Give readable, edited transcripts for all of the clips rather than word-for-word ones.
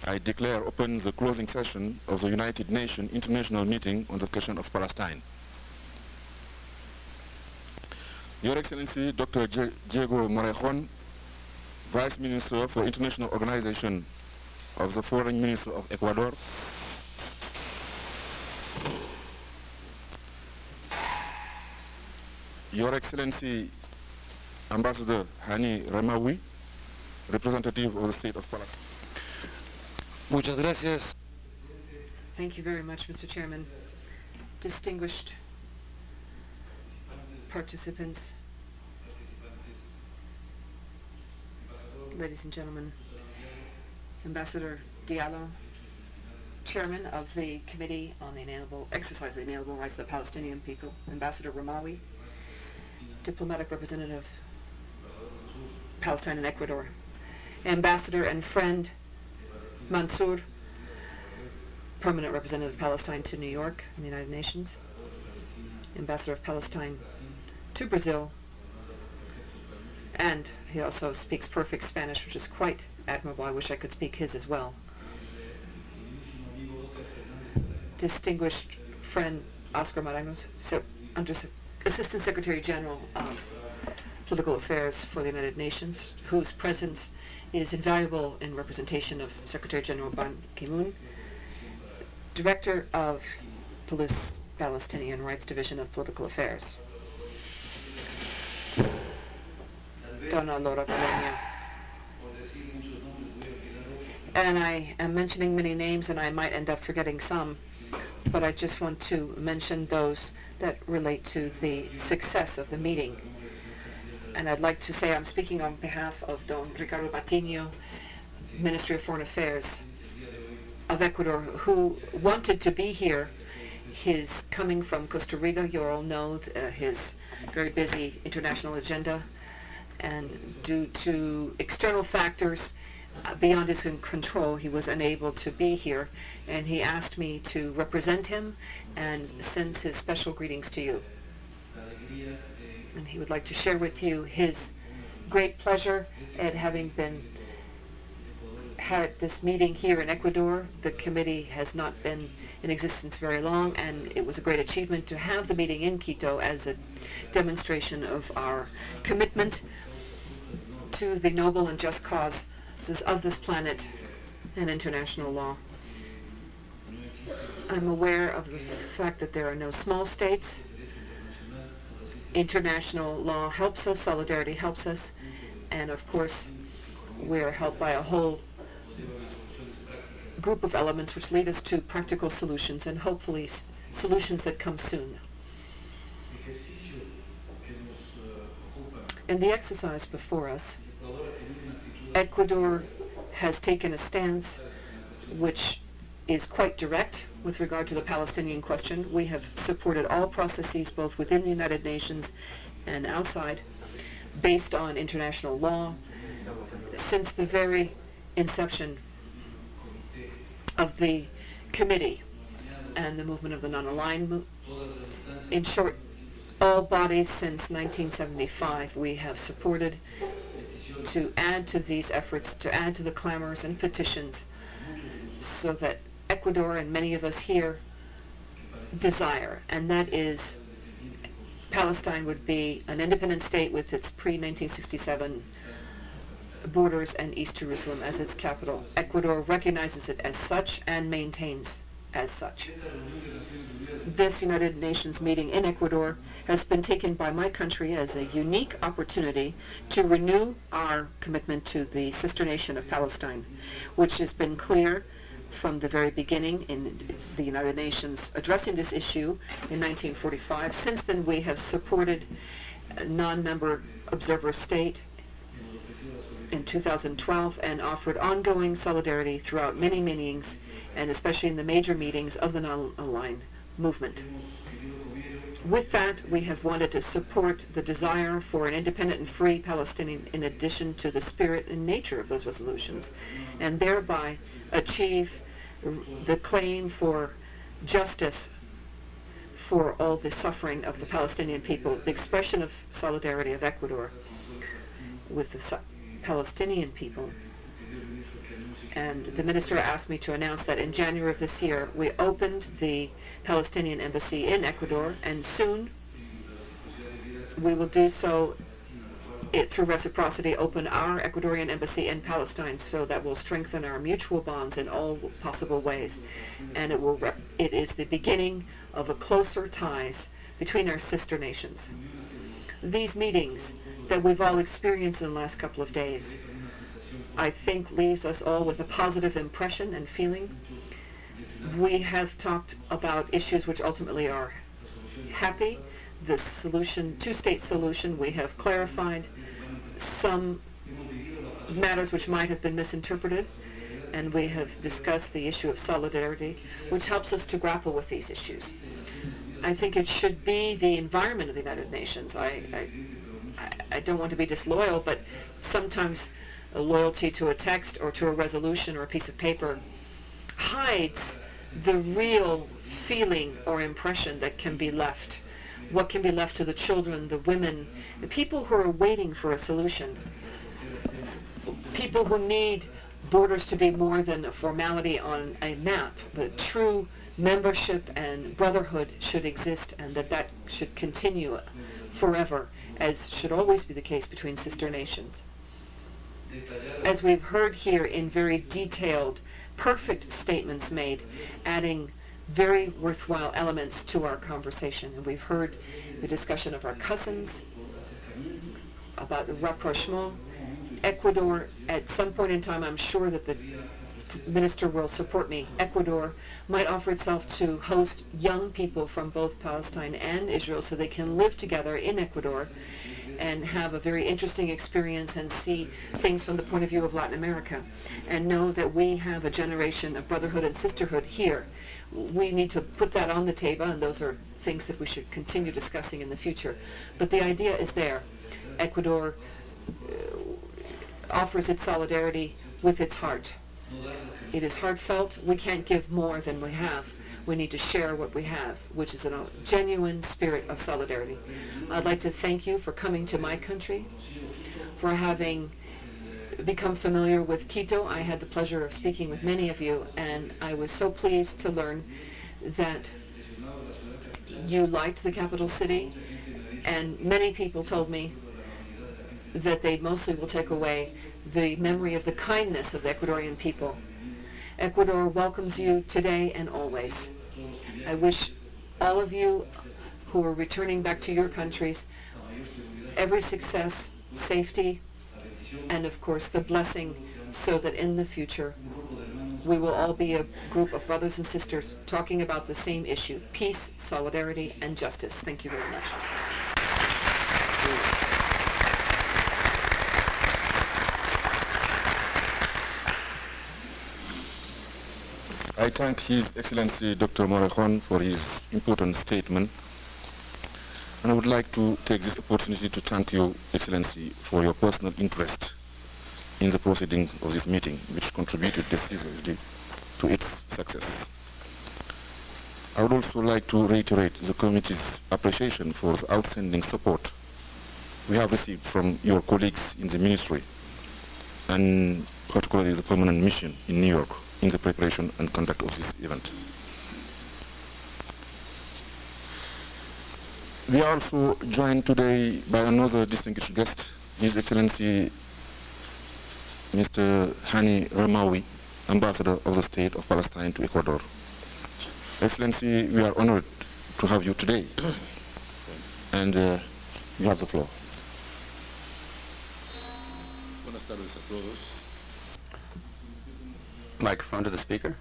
I declare open the closing session of the United Nations International Meeting on the Question of Palestine. Your Excellency, Dr. Diego Morejon, Vice Minister for International Organization of the Foreign Minister of Ecuador, Your Excellency, Ambassador Hani Ramawi, representative of the State of Palestine. Muchas gracias. Thank you very much, Mr. Chairman. Distinguished participants, ladies and gentlemen, Ambassador Diallo, Chairman of the Committee on the Exercise of the Inalienable Rights of the Palestinian People, Ambassador Ramawi, Diplomatic Representative Palestine and Ecuador, Ambassador and friend Mansour, Permanent Representative of Palestine to New York in the United Nations, Ambassador of Palestine to Brazil, and he also speaks perfect Spanish, which is quite admirable. I wish I could speak his as well. Distinguished friend Oscar Maranos, Assistant Secretary General of Political Affairs for the United Nations, whose presence is invaluable in representation of Secretary General Ban Ki-moon, Director of Palestinian Rights Division of Political Affairs, Donna Laura Bologna. And I am mentioning many names and I might end up forgetting some, but I just want to mention those that relate to the success of the meeting. And I'd like to say I'm speaking on behalf of Don Ricardo Patiño, Ministry of Foreign Affairs of Ecuador, who wanted to be here. His coming from Costa Rica, you all know his very busy international agenda, and due to external factors beyond his control, he was unable to be here, and he asked me to represent him and sends his special greetings to you. And he would like to share with you his great pleasure at having had this meeting here in Ecuador. The committee has not been in existence very long, and it was a great achievement to have the meeting in Quito as a demonstration of our commitment to the noble and just causes of this planet and international law. I'm aware of the fact that there are no small states. International law helps us, solidarity helps us, and of course we're helped by a whole group of elements which lead us to practical solutions, and hopefully solutions that come soon. In the exercise before us, Ecuador has taken a stance which is quite direct with regard to the Palestinian question. We have supported all processes, both within the United Nations and outside, based on international law since the very inception of the committee and the movement of the non-aligned. In short, all bodies since 1975 we have supported to add to these efforts, to add to the clamors and petitions, so that Ecuador and many of us here desire, and that is Palestine would be an independent state with its pre-1967 borders and East Jerusalem as its capital. Ecuador recognizes it as such and maintains as such. This United Nations meeting in Ecuador has been taken by my country as a unique opportunity to renew our commitment to the sister nation of Palestine, which has been clear from the very beginning in the United Nations addressing this issue in 1945. Since then, we have supported a non-member observer state in 2012 and offered ongoing solidarity throughout many meetings, and especially in the major meetings of the non-aligned movement. With that, we have wanted to support the desire for an independent and free Palestinian in addition to the spirit and nature of those resolutions, and thereby achieve the claim for justice for all the suffering of the Palestinian people, the expression of solidarity of Ecuador with the Palestinian people, And the minister asked me to announce that in January of this year, we opened the Palestinian embassy in Ecuador, and soon we will do so through reciprocity, open our Ecuadorian embassy in Palestine, so that will strengthen our mutual bonds in all possible ways. And it is the beginning of a closer ties between our sister nations. These meetings that we've all experienced in the last couple of days, I think leaves us all with a positive impression and feeling. We have talked about issues which ultimately are happy. The solution, two-state solution, we have clarified some matters which might have been misinterpreted, and we have discussed the issue of solidarity, which helps us to grapple with these issues. I think it should be the environment of the United Nations. I don't want to be disloyal, but sometimes a loyalty to a text or to a resolution or a piece of paper hides the real feeling or impression that can be left. What can be left to the children, the women, the people who are waiting for a solution, people who need borders to be more than a formality on a map, but true membership and brotherhood should exist, and that should continue forever, as should always be the case between sister nations. As we've heard here in very detailed, perfect statements made, adding very worthwhile elements to our conversation. And we've heard the discussion of our cousins, about the rapprochement. Ecuador, at some point in time, I'm sure that the minister will support me, Ecuador might offer itself to host young people from both Palestine and Israel so they can live together in Ecuador and have a very interesting experience and see things from the point of view of Latin America, and know that we have a generation of brotherhood and sisterhood here. We need to put that on the table, and those are things that we should continue discussing in the future. But the idea is there. Ecuador offers its solidarity with its heart. It is heartfelt. We can't give more than we have. We need to share what we have, which is a genuine spirit of solidarity. I'd like to thank you for coming to my country, for having become familiar with Quito. I had the pleasure of speaking with many of you, and I was so pleased to learn that you liked the capital city, and many people told me that they mostly will take away the memory of the kindness of the Ecuadorian people. Ecuador welcomes you today and always. I wish all of you who are returning back to your countries every success, safety, and of course the blessing, so that in the future we will all be a group of brothers and sisters talking about the same issue: peace, solidarity, and justice. Thank you very much. I thank His Excellency Dr. Morejon for his important statement, and I would like to take this opportunity to thank you, Excellency, for your personal interest in the proceeding of this meeting, which contributed decisively to its success. I would also like to reiterate the committee's appreciation for the outstanding support we have received from your colleagues in the ministry, and particularly the permanent mission in New York, in the preparation and conduct of this event. We are also joined today by another distinguished guest, His Excellency Mr. Hani Ramawi, Ambassador of the State of Palestine to Ecuador. Excellency, we are honored to have you today, and you have the floor. Buenas tardes a todos. Microphone to the speaker.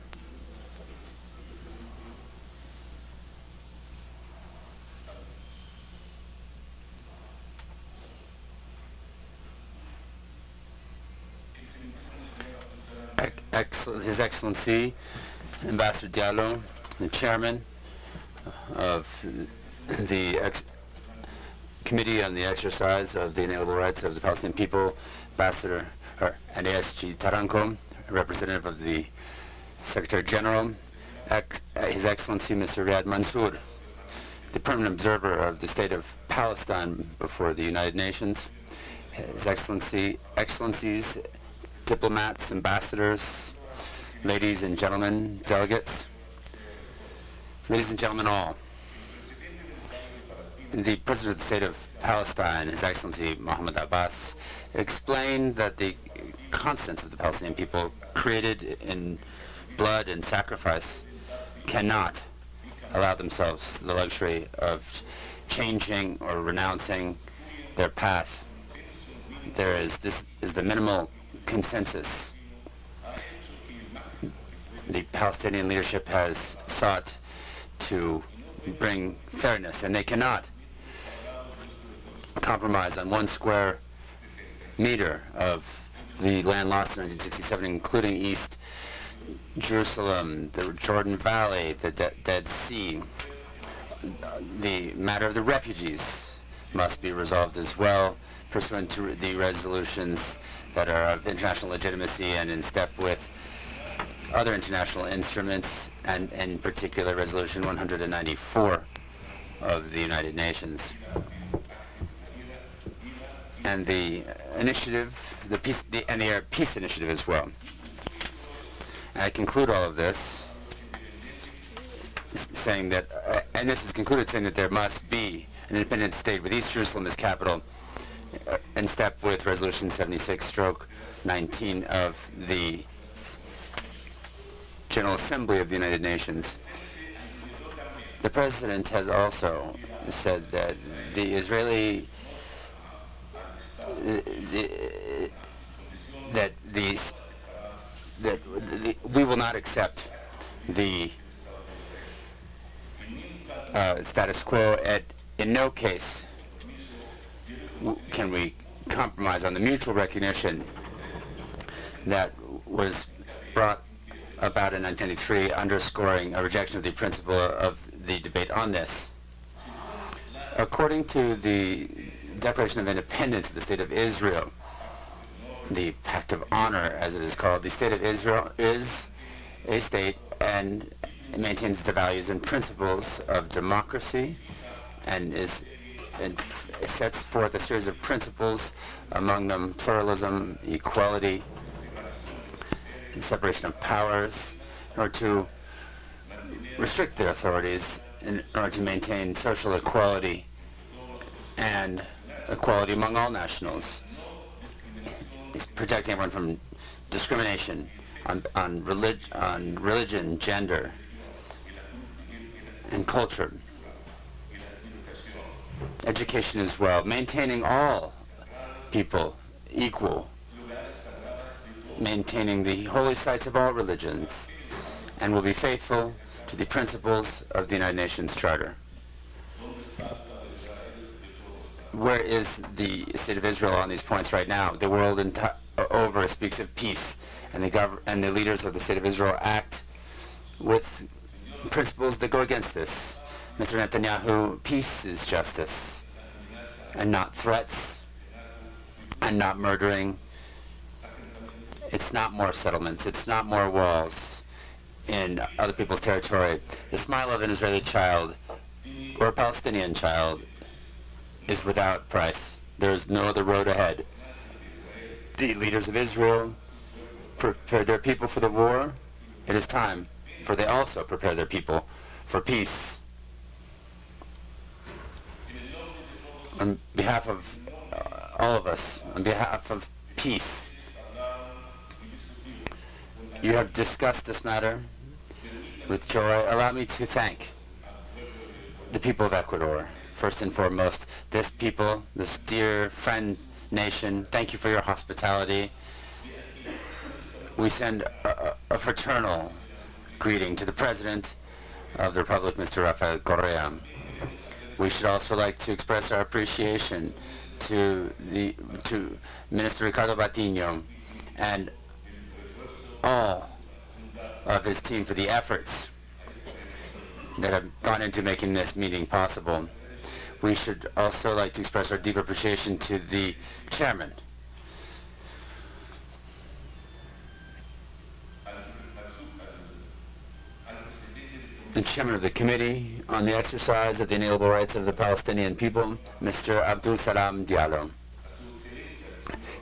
His Excellency, Ambassador Diallo, the chairman of the Committee on the Exercise of the Inalienable Rights of the Palestinian People, Ambassador Aneschi Taranco, representative of the Secretary General, His Excellency Mr. Riyad Mansour, the permanent observer of the State of Palestine before the United Nations, His Excellencies, diplomats, ambassadors, ladies and gentlemen, delegates, ladies and gentlemen all. The President of the State of Palestine, His Excellency Mohammed Abbas, explained that the constants of the Palestinian people, created in blood and sacrifice, cannot allow themselves the luxury of changing or renouncing their path. This is the minimal consensus. The Palestinian leadership has sought to bring fairness, and they cannot compromise on 1 square meter of the land lost in 1967, including East Jerusalem, the Jordan Valley, the Dead Sea. The matter of the refugees must be resolved as well, pursuant to the resolutions that are of international legitimacy and in step with other international instruments, and in particular Resolution 194 of the United Nations. And the initiative, the Arab Peace Initiative as well. And I conclude all of this saying that, and this is concluded saying that there must be an independent state with East Jerusalem as capital, in step with Resolution 76/19 of the General Assembly of the United Nations. The President has also said that we will not accept the status quo. In no case can we compromise on the mutual recognition that was brought about in 1993, underscoring a rejection of the principle of the debate on this. According to the Declaration of Independence of the State of Israel, the Pact of Honor, as it is called, the State of Israel is a state and maintains the values and principles of democracy, and sets forth a series of principles, among them pluralism, equality, and separation of powers, in order to restrict their authorities, in order to maintain social equality and equality among all nationals. It's protecting everyone from discrimination on religion, gender, and culture. Education as well, maintaining all people equal, maintaining the holy sites of all religions, and will be faithful to the principles of the United Nations Charter. Where is the State of Israel on these points right now? The world over speaks of peace, and the leaders of the State of Israel act with principles that go against this. Mr. Netanyahu, peace is justice, and not threats, and not murdering. It's not more settlements. It's not more walls in other people's territory. The smile of an Israeli child or a Palestinian child is without price. There is no other road ahead. The leaders of Israel prepared their people for the war. It is time for they also prepare their people for peace. On behalf of all of us, on behalf of peace, you have discussed this matter with joy. Allow me to thank the people of Ecuador. First and foremost, this people, this dear friend nation, thank you for your hospitality. We send a fraternal greeting to the President of the Republic, Mr. Rafael Correa. We should also like to express our appreciation to Minister Ricardo Batinho and all of his team for the efforts that have gone into making this meeting possible. We should also like to express our deep appreciation to the chairman, the chairman of the Committee on the Exercise of the Inalienable Rights of the Palestinian People, Mr. Abdul Salam Diallo,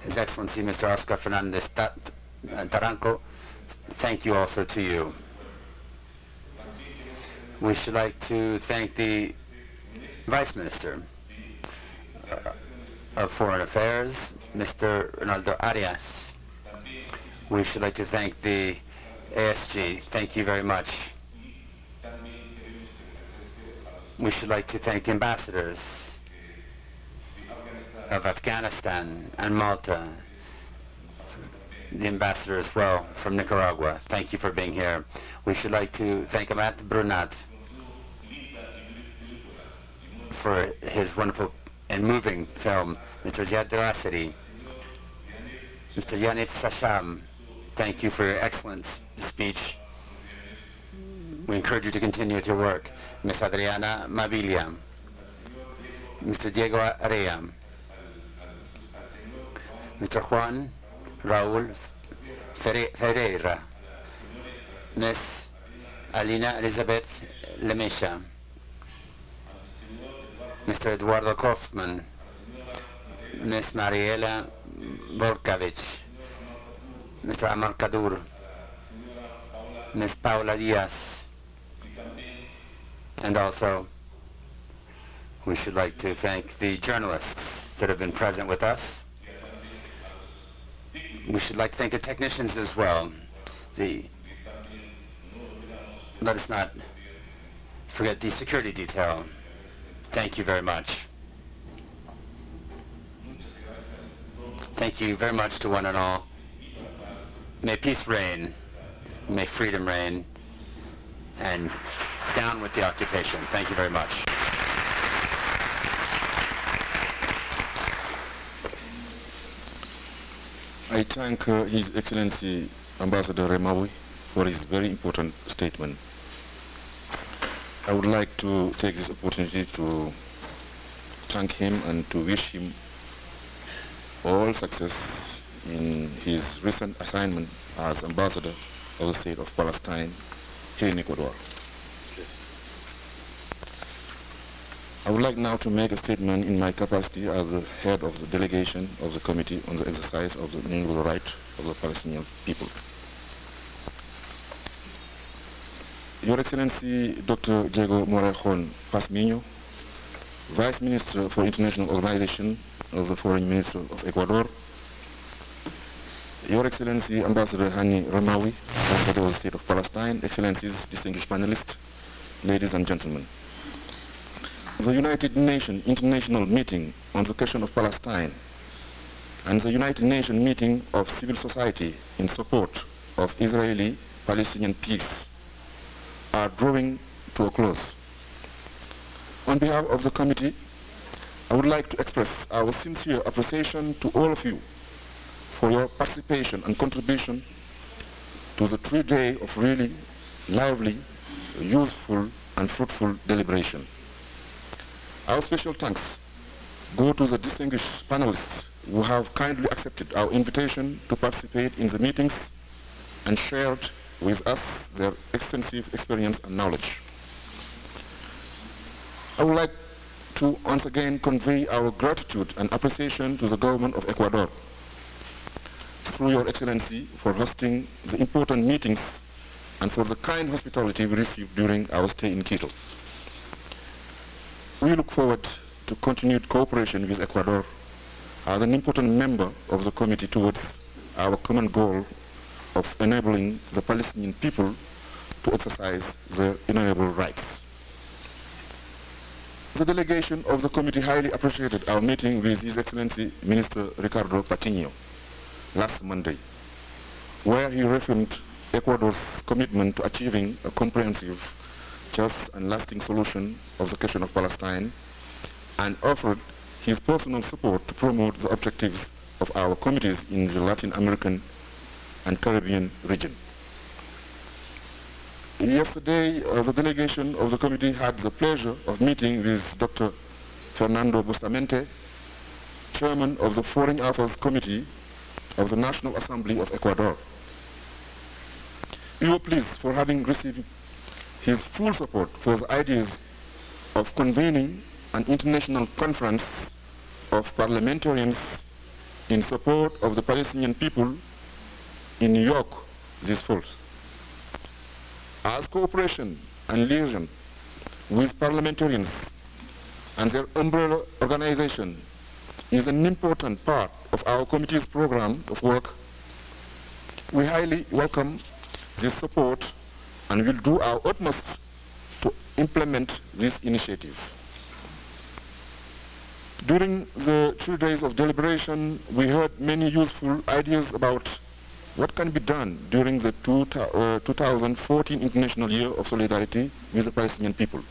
His Excellency Mr. Oscar Fernandez Taranco, thank you also to you. We should like to thank the Vice Minister of Foreign Affairs, Mr. Ronaldo Arias. We should like to thank the ASG. Thank you very much. We should like to thank the ambassadors of Afghanistan and Malta, the ambassador as well from Nicaragua. Thank you for being here. We should like to thank Amat Brunat for his wonderful and moving film, Mr. Ziad Darasiri, Mr. Yanif Sasham. Thank you for your excellent speech. We encourage you to continue with your work. Ms. Adriana Mavilla, Mr. Diego Area, Mr. Juan Raúl Ferreira, Ms. Alina Elizabeth Lemesha, Mr. Eduardo Kaufman, Ms. Mariela Borkavich, Mr. Amar Kadur, Ms. Paula Diaz, and also we should like to thank the journalists that have been present with us. We should like to thank the technicians as well. Let us not forget the security detail. Thank you very much. Thank you very much to one and all. May peace reign, may freedom reign, and down with the occupation. Thank you very much. I thank His Excellency Ambassador Remawi for his very important statement. I would like to take this opportunity to thank him and to wish him all success in his recent assignment as Ambassador of the State of Palestine here in Ecuador. I would like now to make a statement in my capacity as the head of the delegation of the Committee on the Exercise of the Inalienable Right of the Palestinian People. Your Excellency Dr. Diego Morejon Pazmiño, Vice Minister for International Organization of the Foreign Minister of Ecuador, Your Excellency Ambassador Hani Ramawi, Ambassador of the State of Palestine, Excellencies, distinguished panelists, ladies and gentlemen. The United Nations International Meeting on the Question of Palestine and the United Nations Meeting of Civil Society in support of Israeli-Palestinian peace are drawing to a close. On behalf of the committee, I would like to express our sincere appreciation to all of you for your participation and contribution to the 3 days of really lively, useful, and fruitful deliberation. Our special thanks go to the distinguished panelists who have kindly accepted our invitation to participate in the meetings and shared with us their extensive experience and knowledge. I would like to once again convey our gratitude and appreciation to the government of Ecuador through Your Excellency for hosting the important meetings and for the kind hospitality we received during our stay in Quito. We look forward to continued cooperation with Ecuador as an important member of the committee towards our common goal of enabling the Palestinian people to exercise their inalienable rights. The delegation of the committee highly appreciated our meeting with His Excellency Minister Ricardo Patiño last Monday, where he reaffirmed Ecuador's commitment to achieving a comprehensive, just and lasting solution of the question of Palestine, and offered his personal support to promote the objectives of our committees in the Latin American and Caribbean region. Yesterday, the delegation of the committee had the pleasure of meeting with Dr. Fernando Bustamante, Chairman of the Foreign Affairs Committee of the National Assembly of Ecuador. We were pleased for having received his full support for the ideas of convening an international conference of parliamentarians in support of the Palestinian people in New York this fault. As cooperation and liaison with parliamentarians and their umbrella organization is an important part of our committee's program of work, we highly welcome this support and will do our utmost to implement this initiative. During the 3 days of deliberation, we heard many useful ideas about what can be done during the 2014 International Year of Solidarity with the Palestinian people.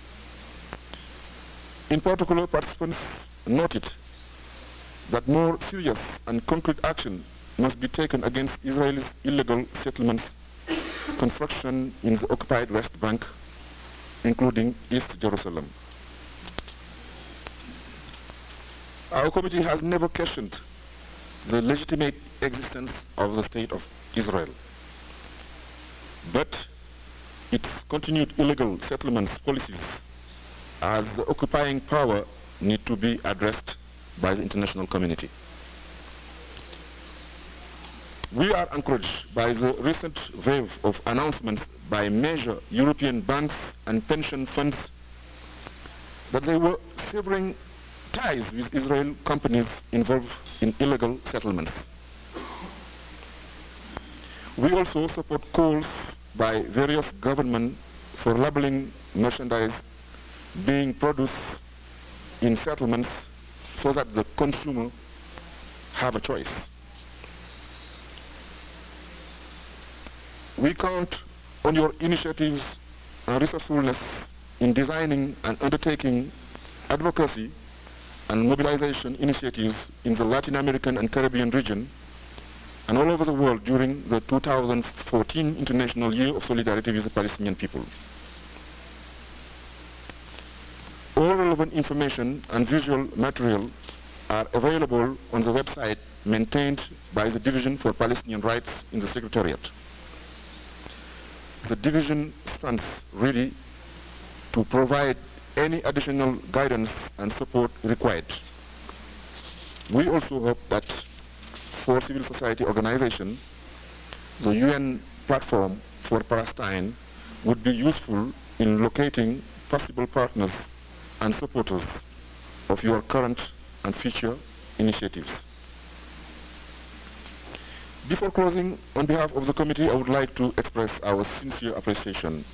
In particular, participants noted that more serious and concrete action must be taken against Israel's illegal settlements, construction in the occupied West Bank, including East Jerusalem. Our committee has never questioned the legitimate existence of the State of Israel, but its continued illegal settlements policies as the occupying power need to be addressed by the international community. We are encouraged by the recent wave of announcements by major European banks and pension funds that they were severing ties with Israel companies involved in illegal settlements. We also support calls by various governments for labeling merchandise being produced in settlements so that the consumer have a choice. We count on your initiatives and resourcefulness in designing and undertaking advocacy and mobilization initiatives in the Latin American and Caribbean region and all over the world during the 2014 International Year of Solidarity with the Palestinian people. All relevant information and visual material are available on the website maintained by the Division for Palestinian Rights in the Secretariat. The division stands ready to provide any additional guidance and support required. We also hope that for civil society organization, the UN platform for Palestine would be useful in locating possible partners and supporters of your current and future initiatives. Before closing, on behalf of the committee, I would like to express our sincere appreciation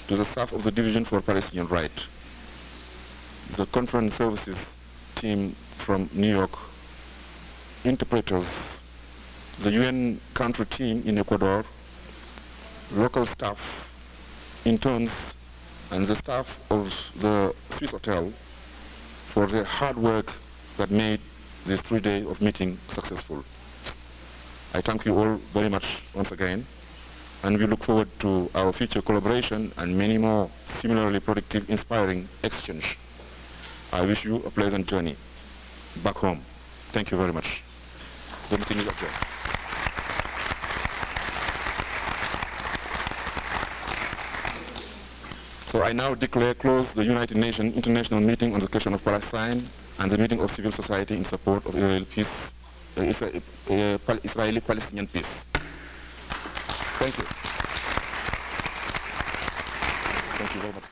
to the staff of the Division for Palestinian Rights, the conference services team from New York, interpreters, the UN country team in Ecuador, local staff, interns, and the staff of the Swiss Hotel for their hard work that made this 3 days of meeting successful. I thank you all very much once again, and we look forward to our future collaboration and many more similarly productive, inspiring exchange. I wish you a pleasant journey back home. Thank you very much. The meeting is adjourned. So I now declare closed the United Nations International Meeting on the question of Palestine and the meeting of civil society in support of Israeli-Palestinian peace. Thank you. Thank you very much.